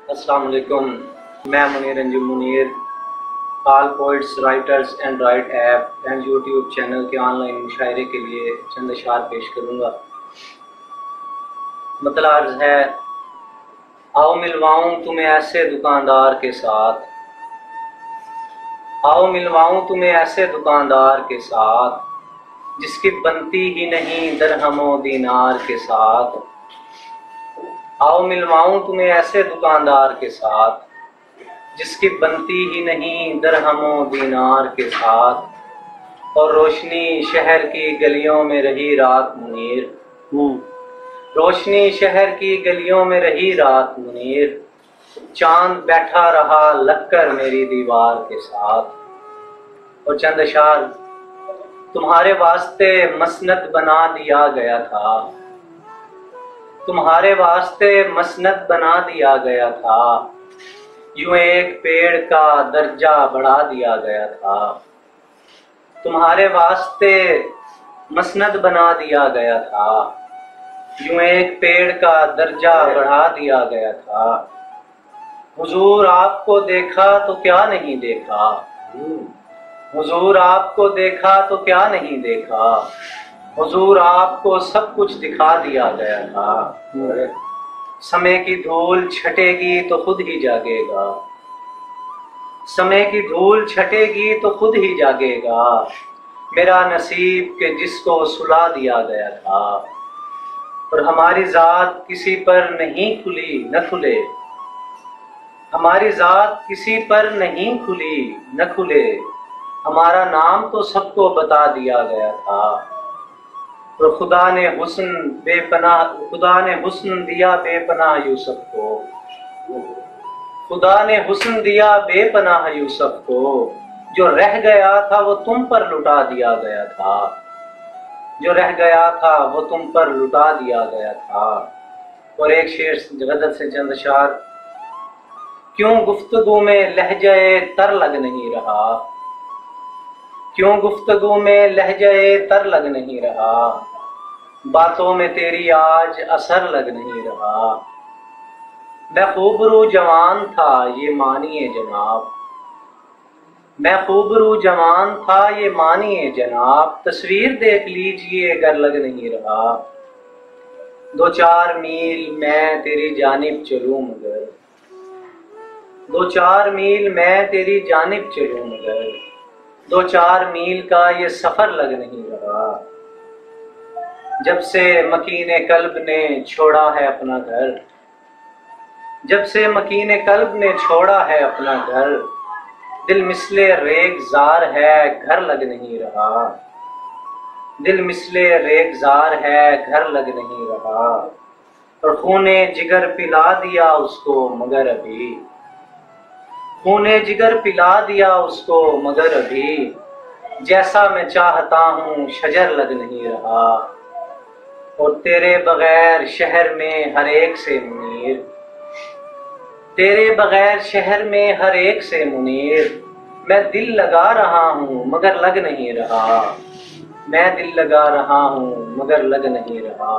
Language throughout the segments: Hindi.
अस्सलाम वालेकुम। मैं Munir Anjum Munir all poets writers and right app and YouTube channel के ऑनलाइन मुशायरे के लिए चंद अशार पेश करूँगा। मतलब अर्ज है, आओ मिलवाऊँ तुम्हें ऐसे दुकानदार के साथ, आओ मिलवाऊँ तुम्हें ऐसे दुकानदार के साथ जिसकी बनती ही नहीं दरहमो दीनार के साथ। आओ मिलवाऊँ तुम्हें ऐसे दुकानदार के साथ जिसकी बनती ही नहीं दरहमो दीनार के साथ। और रोशनी शहर की गलियों में रही रात मुनीर, रोशनी शहर की गलियों में रही रात मुनीर, चांद बैठा रहा लगकर मेरी दीवार के साथ। और चंद अशार, तुम्हारे वास्ते मसनद बना दिया गया था, तुम्हारे वास्ते मसनद बना दिया गया था, यूं एक पेड़ का दर्जा बढ़ा दिया गया था। तुम्हारे वास्ते मसनद बना दिया गया था, यूं एक पेड़ का दर्जा बढ़ा दिया गया था। हुजूर आपको देखा तो क्या नहीं देखा, हुजूर आपको देखा तो क्या नहीं देखा, हुजूर आपको सब कुछ दिखा दिया गया था। समय की धूल छटेगी तो खुद ही जागेगा, समय की धूल छटेगी तो खुद ही जागेगा, मेरा नसीब के जिसको सुला दिया गया था। और हमारी जात किसी पर नहीं खुली न खुले, हमारी जात किसी पर नहीं खुली न खुले, हमारा नाम तो सबको बता दिया गया था। और खुदा ने हुस्न बेपनाह, खुदा ने हुस्न दिया बेपनाह यूसुफ को, खुदा ने हुस्न दिया बेपनाह यूसुफ को, जो रह गया था वो तुम पर लुटा दिया गया था, जो रह गया था वो तुम पर लुटा दिया गया था। और एक शेर गज़ल से चंद अशार, क्यों गुफ्तगू में लहजे तर लग नहीं रहा, क्यों गुफ्तगू में लहजे तर लग नहीं रहा, बातों में तेरी आज असर लग नहीं रहा। मैं खूबरू जवान था ये मानिए जनाब, मैं खूबरू जवान था ये मानिए जनाब, तस्वीर देख लीजिए अगर लग नहीं रहा। 2-4 मील मैं तेरी जानिब चलूं मगर, 2-4 मील मैं तेरी जानिब चलूं मगर, 2-4 मील का ये सफर लग नहीं रहा। जब से मकीने कल्ब ने छोड़ा है अपना घर, जब से मकीने कल्ब ने छोड़ा है अपना घर, दिल मिसले रेगजार है घर लग नहीं रहा, दिल मिसले रेगजार है घर लग नहीं रहा। और खूने जिगर पिला दिया उसको मगर अभी, खूने जिगर पिला दिया उसको मगर अभी, जैसा मैं चाहता हूँ शजर लग नहीं रहा। और तेरे बगैर शहर में हर एक से मुनीर, तेरे बगैर शहर में हर एक से मुनीर, मैं दिल लगा रहा हूँ मगर लग नहीं रहा, मैं दिल लगा रहा हूँ मगर लग नहीं रहा।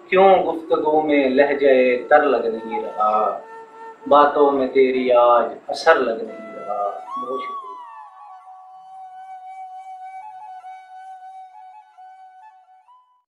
क्यों गुफ्तगू में लहजे तर लग नहीं रहा, बातों में तेरी आज असर लग नहीं रहा। बहुत शुक्रिया।